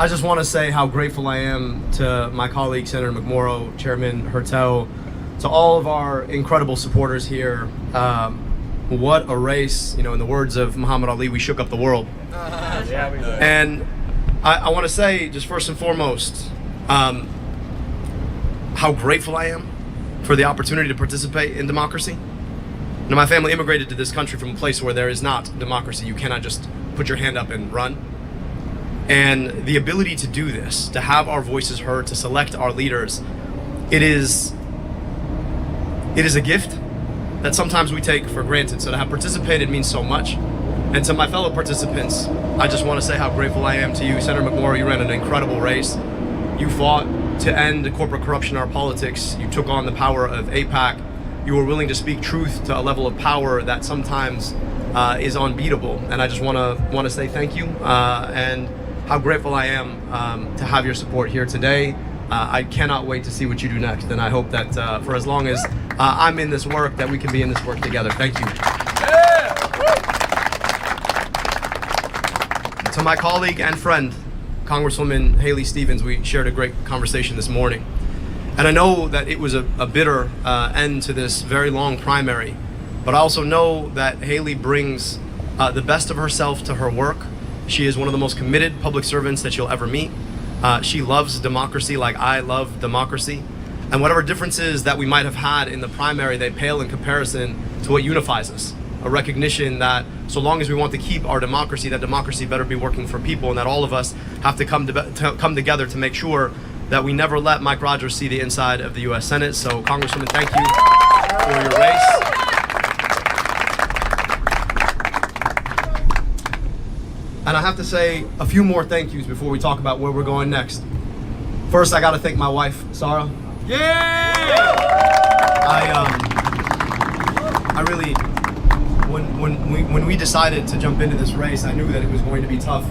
I just want to say how grateful I am to my colleague, Senator McMorrow, Chairman Hertel, to all of our incredible supporters here. What a race. In the words of Muhammad Ali, we shook up the world. Yeah, we did. And I want to say, just first and foremost, how grateful I am for the opportunity to participate in democracy. My family immigrated to this country from a place where there is not democracy. You cannot just put your hand up and run. And the ability to do this, to have our voices heard, to select our leaders, it is a gift that sometimes we take for granted. So to have participated means so much. And to my fellow participants, I just want to say how grateful I am to you. Senator McMorrow, you ran an incredible race. You fought to end corporate corruption in our politics. You took on the power of AIPAC. You were willing to speak truth to a level of power that sometimes is unbeatable. And I just want to say thank you and how grateful I am to have your support here today. I cannot wait to see what you do next. And I hope that for as long as I'm in this work, that we can be in this work together. Thank you. To my colleague and friend, Congresswoman Haley Stevens, we shared a great conversation this morning. And I know that it was a bitter end to this very long primary, but I also know that Haley brings the best of herself to her work. She is one of the most committed public servants that you'll ever meet. She loves democracy like I love democracy. And whatever differences that we might have had in the primary, they pale in comparison to what unifies us. A recognition that so long as we want to keep our democracy, that democracy better be working for people, and that all of us have to come together to make sure that we never let Mike Rogers see the inside of the U.S. Senate. So, Congresswoman, thank you for your race. And I have to say a few more thank yous before we talk about where we're going next. First, I got to thank my wife, Sarah. Yeah! I really, when we decided to jump into this race, I knew that it was going to be tough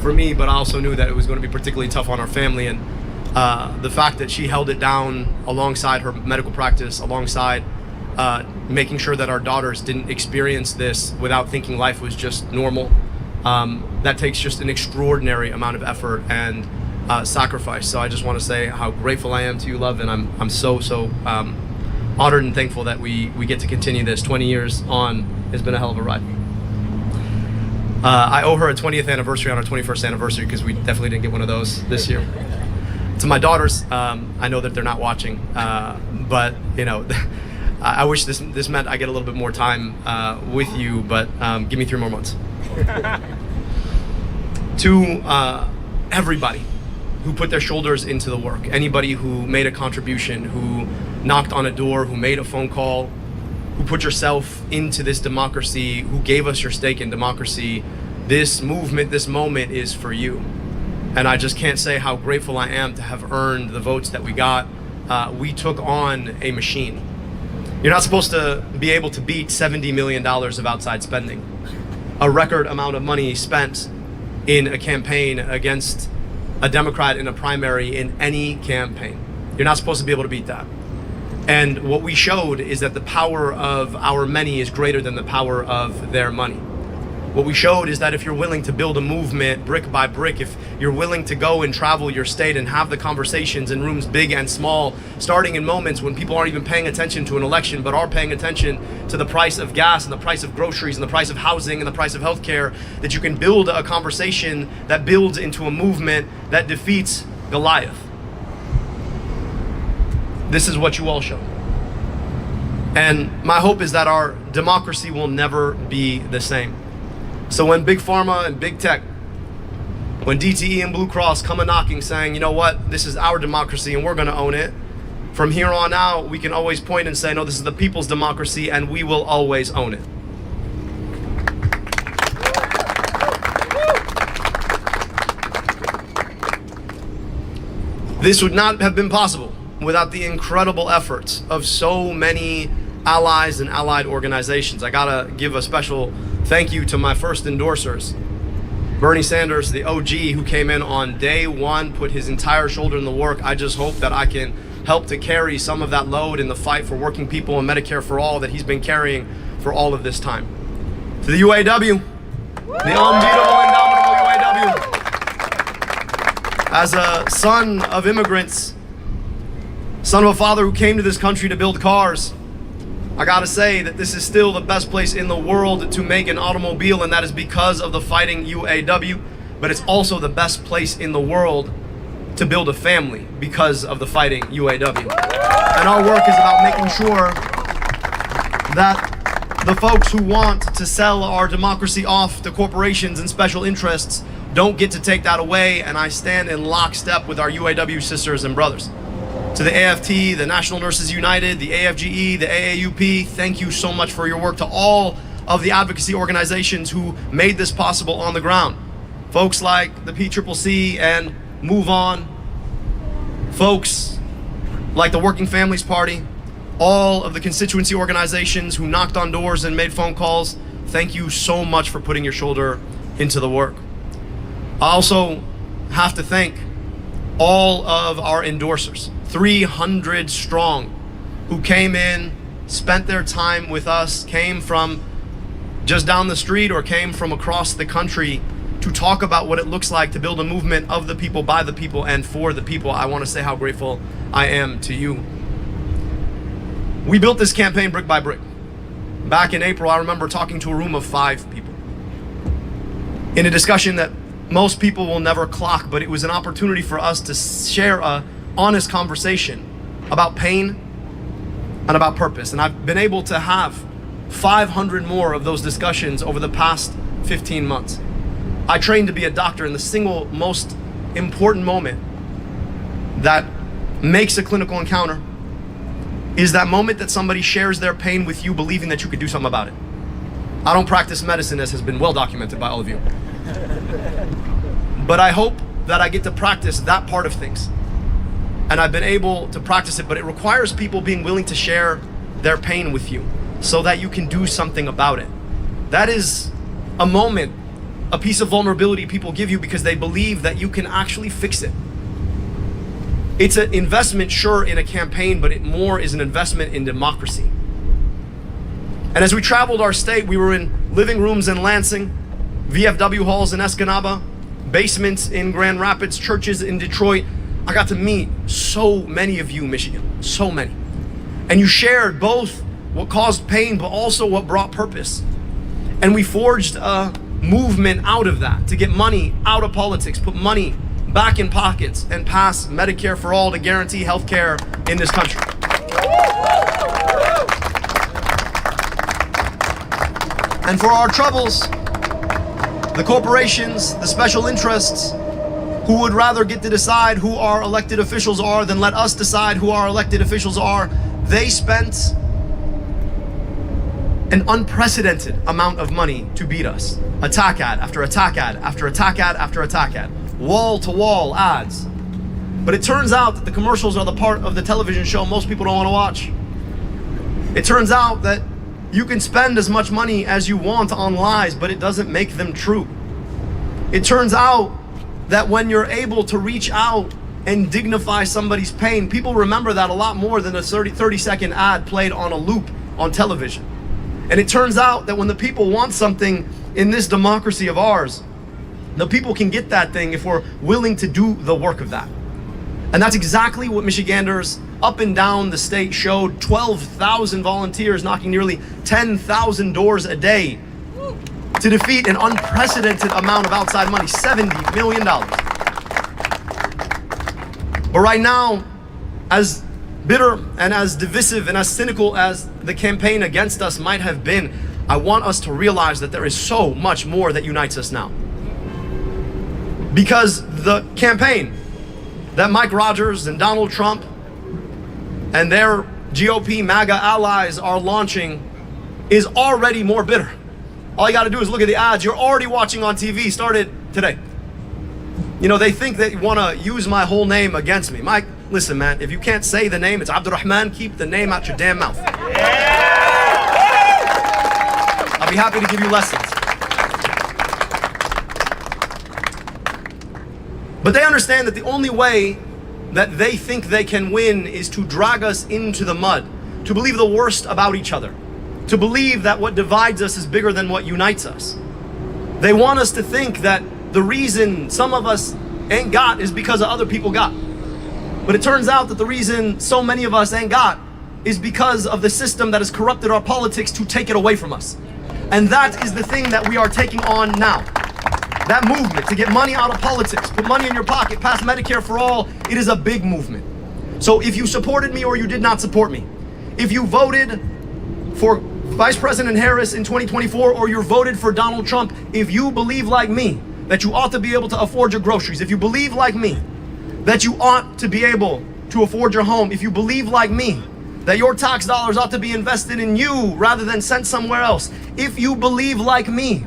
for me, but I also knew that it was going to be particularly tough on our family. And the fact that she held it down alongside her medical practice, alongside making sure that our daughters didn't experience this without thinking life was just normal, that takes just an extraordinary amount of effort and sacrifice. So I just want to say how grateful I am to you, love, and I'm so honored and thankful that we get to continue this. 20 years on has been a hell of a ride. I owe her a 20th anniversary on our 21st anniversary, because we definitely didn't get one of those this year. To my daughters, I know that they're not watching, but I wish this meant I get a little bit more time with you, but give me 3 more months. To everybody who put their shoulders into the work, anybody who made a contribution, who knocked on a door, who made a phone call, who put yourself into this democracy, who gave us your stake in democracy, this movement, this moment is for you. And I just can't say how grateful I am to have earned the votes that we got. We took on a machine. You're not supposed to be able to beat $70 million of outside spending, a record amount of money spent in a campaign against a Democrat in a primary in any campaign. You're not supposed to be able to beat that. And what we showed is that the power of our many is greater than the power of their money. What we showed is that if you're willing to build a movement brick by brick, if you're willing to go and travel your state and have the conversations in rooms big and small, starting in moments when people aren't even paying attention to an election, but are paying attention to the price of gas and the price of groceries and the price of housing and the price of healthcare, that you can build a conversation that builds into a movement that defeats Goliath. This is what you all show. And my hope is that our democracy will never be the same. So when Big Pharma and Big Tech, when DTE and Blue Cross come a knocking saying, you know what, this is our democracy and we're going to own it, from here on out, we can always point and say, no, this is the people's democracy and we will always own it. This would not have been possible without the incredible efforts of so many allies and allied organizations. I gotta give a special thank you to my first endorsers. Bernie Sanders, the OG, who came in on day one, put his entire shoulder in the work. I just hope that I can help to carry some of that load in the fight for working people and Medicare for all that he's been carrying for all of this time. To the UAW, the unbeatable, indomitable UAW. as a son of immigrants, son of a father who came to this country to build cars, I gotta say that this is still the best place in the world to make an automobile, and that is because of the Fighting UAW. But it's also the best place in the world to build a family because of the Fighting UAW. And our work is about making sure that the folks who want to sell our democracy off to corporations and special interests don't get to take that away, and I stand in lockstep with our UAW sisters and brothers. To the AFT, the National Nurses United, the AFGE, the AAUP, thank you so much for your work. To all of the advocacy organizations who made this possible on the ground. Folks like the PCCC and Move On, folks like the Working Families Party, all of the constituency organizations who knocked on doors and made phone calls, thank you so much for putting your shoulder into the work. I also have to thank all of our endorsers, 300 strong, who came in, spent their time with us, came from just down the street or came from across the country to talk about what it looks like to build a movement of the people, by the people, and for the people. I want to say how grateful I am to you. We built this campaign brick by brick. Back in April, I remember talking to a room of 5 people in a discussion that most people will never clock, but it was an opportunity for us to share a honest conversation about pain and about purpose. And I've been able to have 500 more of those discussions over the past 15 months. I trained to be a doctor, and the single most important moment that makes a clinical encounter is that moment that somebody shares their pain with you, believing that you could do something about it. I don't practice medicine, as has been well documented by all of you. But I hope that I get to practice that part of things. And I've been able to practice it, but it requires people being willing to share their pain with you so that you can do something about it. That is a moment, a piece of vulnerability people give you because they believe that you can actually fix it. It's an investment, sure, in a campaign, but it more is an investment in democracy. And as we traveled our state, we were in living rooms in Lansing, VFW halls in Escanaba, basements in Grand Rapids, churches in Detroit. I got to meet so many of you, Michigan, so many. And you shared both what caused pain, but also what brought purpose. And we forged a movement out of that to get money out of politics, put money back in pockets, and pass Medicare for all to guarantee health care in this country. And for our troubles, the corporations, the special interests, who would rather get to decide who our elected officials are than let us decide who our elected officials are, they spent an unprecedented amount of money to beat us. Attack ad after attack ad after attack ad after attack ad. Wall-to-wall ads. But it turns out that the commercials are the part of the television show most people don't want to watch. It turns out that you can spend as much money as you want on lies, but it doesn't make them true. It turns out that when you're able to reach out and dignify somebody's pain, people remember that a lot more than a 30-second ad played on a loop on television. And it turns out that when the people want something in this democracy of ours, the people can get that thing if we're willing to do the work of that. And that's exactly what Michiganders up and down the state showed. 12,000 volunteers knocking nearly 10,000 doors a day to defeat an unprecedented amount of outside money, $70 million. But right now, as bitter and as divisive and as cynical as the campaign against us might have been, I want us to realize that there is so much more that unites us now. Because the campaign that Mike Rogers and Donald Trump and their GOP MAGA allies are launching is already more bitter. All you got to do is look at the ads you're already watching on TV, started today. You know, they think they want to use my whole name against me. Mike, listen, man, if you can't say the name, it's Abdurrahman, keep the name out your damn mouth. I'll be happy to give you lessons. But they understand that the only way that they think they can win is to drag us into the mud, to believe the worst about each other, to believe that what divides us is bigger than what unites us. They want us to think that the reason some of us ain't got is because of other people got. But it turns out that the reason so many of us ain't got is because of the system that has corrupted our politics to take it away from us. And that is the thing that we are taking on now. That movement to get money out of politics, put money in your pocket, pass Medicare for all, it is a big movement. So if you supported me or you did not support me, if you voted for Vice President Harris in 2024 or you voted for Donald Trump, if you believe like me that you ought to be able to afford your groceries, if you believe like me that you ought to be able to afford your home, if you believe like me that your tax dollars ought to be invested in you rather than sent somewhere else, if you believe like me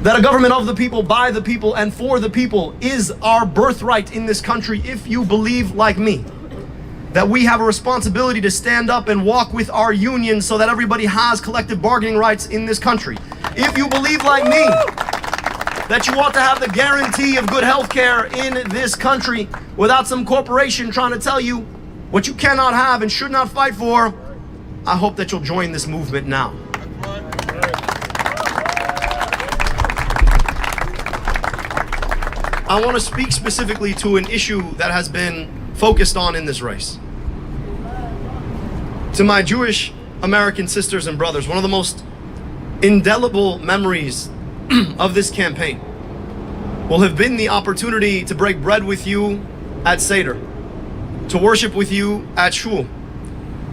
that a government of the people, by the people, and for the people is our birthright in this country, if you believe like me that we have a responsibility to stand up and walk with our union so that everybody has collective bargaining rights in this country, if you believe like me that you ought to have the guarantee of good health care in this country without some corporation trying to tell you what you cannot have and should not fight for, I hope that you'll join this movement now. I want to speak specifically to an issue that has been focused on in this race. To my Jewish American sisters and brothers, one of the most indelible memories of this campaign will have been the opportunity to break bread with you at Seder, to worship with you at Shul,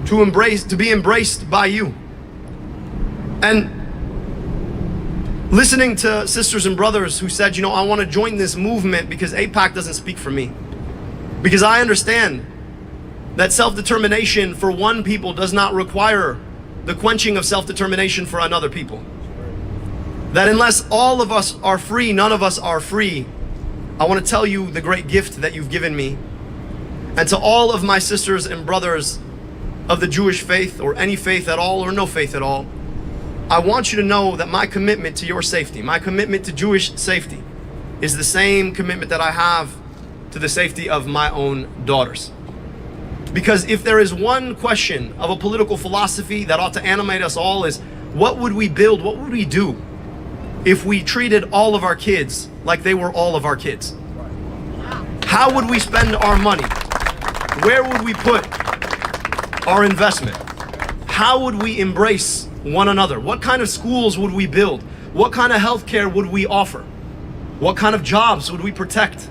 to be embraced by you. And listening to sisters and brothers who said, you know, I want to join this movement because AIPAC doesn't speak for me. Because I understand that self-determination for one people does not require the quenching of self-determination for another people. That unless all of us are free, none of us are free. I want to tell you the great gift that you've given me. And to all of my sisters and brothers of the Jewish faith, or any faith at all, or no faith at all, I want you to know that my commitment to your safety, my commitment to Jewish safety, is the same commitment that I have to the safety of my own daughters. Because if there is one question of a political philosophy that ought to animate us all, is what would we build, what would we do if we treated all of our kids like they were all of our kids? How would we spend our money? Where would we put our investment? How would we embrace one another? What kind of schools would we build? What kind of health care would we offer? What kind of jobs would we protect?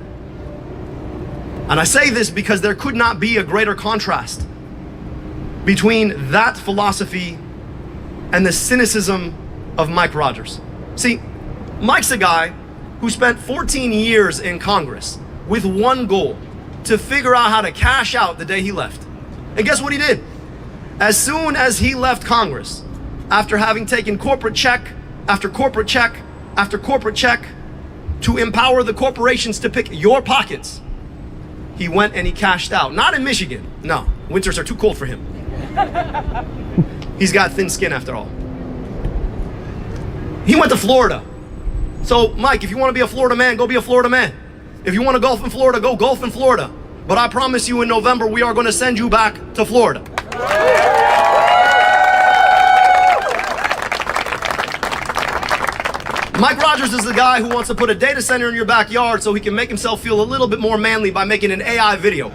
And I say this because there could not be a greater contrast between that philosophy and the cynicism of Mike Rogers. See, Mike's a guy who spent 14 years in Congress with one goal: to figure out how to cash out the day he left. And guess what he did? As soon as he left Congress, after having taken corporate check after corporate check after corporate check to empower the corporations to pick your pockets, he went and he cashed out. Not in Michigan. No, winters are too cold for him. He's got thin skin after all. He went to Florida. So, Mike, if you want to be a Florida man, go be a Florida man. If you want to golf in Florida, go golf in Florida. But I promise you in November, we are going to send you back to Florida. Mike Rogers is the guy who wants to put a data center in your backyard so he can make himself feel a little bit more manly by making an AI video.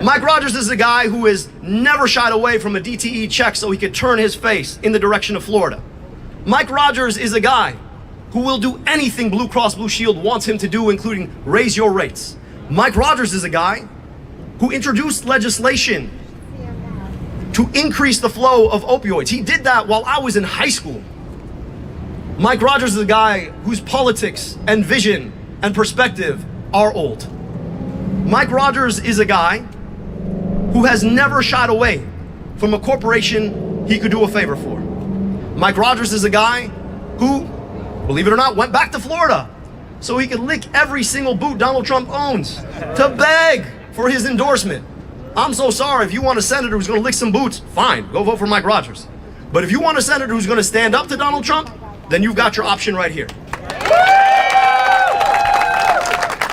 Mike Rogers is the guy who has never shied away from a DTE check so he could turn his face in the direction of Florida. Mike Rogers is a guy who will do anything Blue Cross Blue Shield wants him to do, including raise your rates. Mike Rogers is a guy who introduced legislation to increase the flow of opioids. He did that while I was in high school. Mike Rogers is a guy whose politics and vision and perspective are old. Mike Rogers is a guy who has never shied away from a corporation he could do a favor for. Mike Rogers is a guy who, believe it or not, went back to Florida so he could lick every single boot Donald Trump owns to beg for his endorsement. I'm so sorry. If you want a senator who's going to lick some boots, fine, go vote for Mike Rogers. But if you want a senator who's going to stand up to Donald Trump, then you've got your option right here.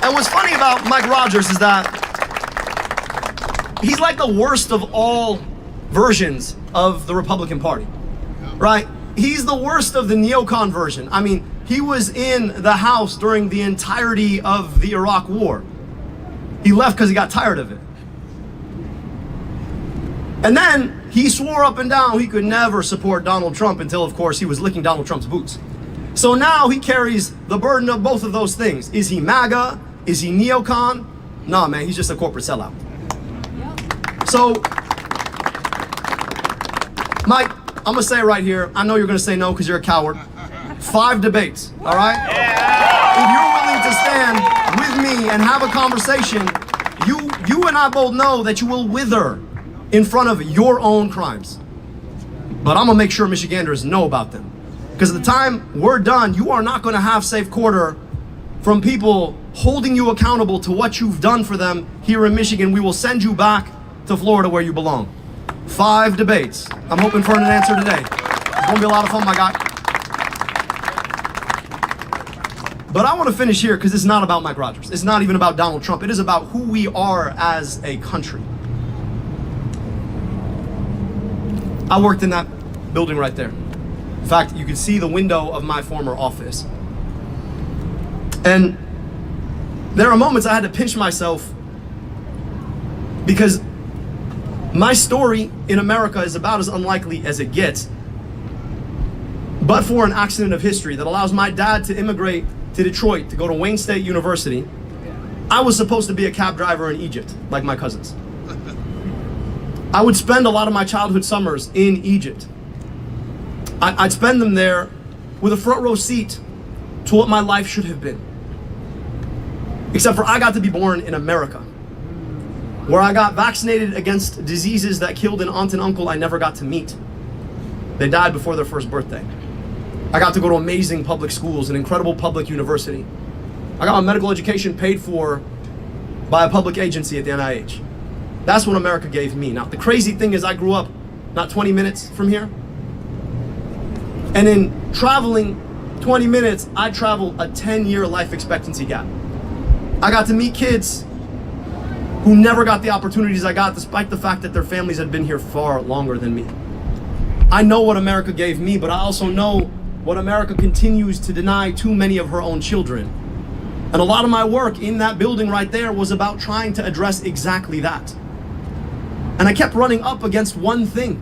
And what's funny about Mike Rogers is that he's like the worst of all versions of the Republican Party, right? He's the worst of the neocon version. I mean, he was in the house during the entirety of the Iraq War. He left because he got tired of it. And then he swore up and down he could never support Donald Trump until, of course, he was licking Donald Trump's boots. So now he carries the burden of both of those things. Is he MAGA? Is he neocon? Nah, man, he's just a corporate sellout. So, Mike, I'm gonna say it right here. I know you're gonna say no because you're a coward. 5 debates, all right? If you're willing to stand with me and have a conversation, you and I both know that you will wither in front of your own crimes. But I'm gonna make sure Michiganders know about them. Because at the time we're done, you are not gonna have safe quarter from people holding you accountable to what you've done for them here in Michigan. We will send you back to Florida where you belong. 5 debates. I'm hoping for an answer today. It's gonna be a lot of fun, my guy. But I want to finish here because it's not about Mike Rogers. It's not even about Donald Trump. It is about who we are as a country. I worked in that building right there. In fact, you can see the window of my former office. And there are moments I had to pinch myself because my story in America is about as unlikely as it gets, but for an accident of history that allows my dad to immigrate to Detroit to go to Wayne State University. I was supposed to be a cab driver in Egypt, like my cousins. I would spend a lot of my childhood summers in Egypt. I'd spend them there with a front row seat to what my life should have been. Except for I got to be born in America, where I got vaccinated against diseases that killed an aunt and uncle I never got to meet. They died before their first birthday. I got to go to amazing public schools, an incredible public university. I got my medical education paid for by a public agency at the NIH. That's what America gave me. Now, the crazy thing is I grew up not 20 minutes from here. And in traveling 20 minutes, I traveled a 10-year life expectancy gap. I got to meet kids who never got the opportunities I got, despite the fact that their families had been here far longer than me. I know what America gave me, but I also know what America continues to deny too many of her own children. And a lot of my work in that building right there was about trying to address exactly that. And I kept running up against one thing: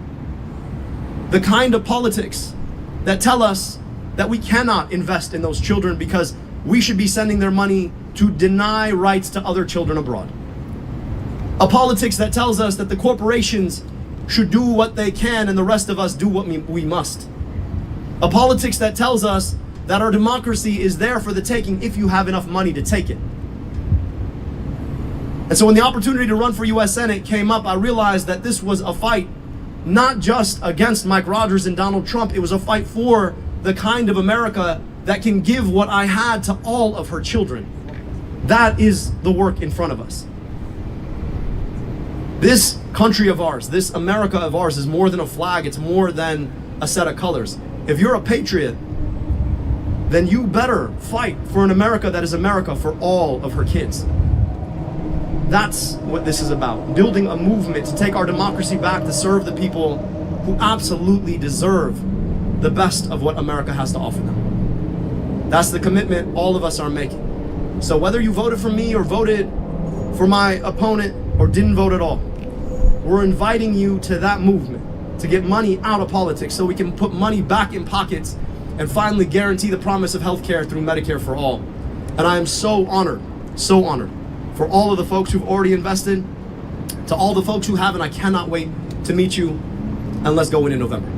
the kind of politics that tell us that we cannot invest in those children because we should be sending their money to deny rights to other children abroad. A politics that tells us that the corporations should do what they can and the rest of us do what we must. A politics that tells us that our democracy is there for the taking if you have enough money to take it. And so when the opportunity to run for US Senate came up, I realized that this was a fight not just against Mike Rogers and Donald Trump. It was a fight for the kind of America that can give what I had to all of her children. That is the work in front of us. This country of ours, this America of ours, is more than a flag. It's more than a set of colors. If you're a patriot, then you better fight for an America that is America for all of her kids. That's what this is about. Building a movement to take our democracy back, to serve the people who absolutely deserve the best of what America has to offer them. That's the commitment all of us are making. So whether you voted for me or voted for my opponent or didn't vote at all, we're inviting you to that movement to get money out of politics so we can put money back in pockets and finally guarantee the promise of healthcare through Medicare for all. And I am so honored for all of the folks who've already invested, to all the folks who haven't. I cannot wait to meet you, and let's go win in November.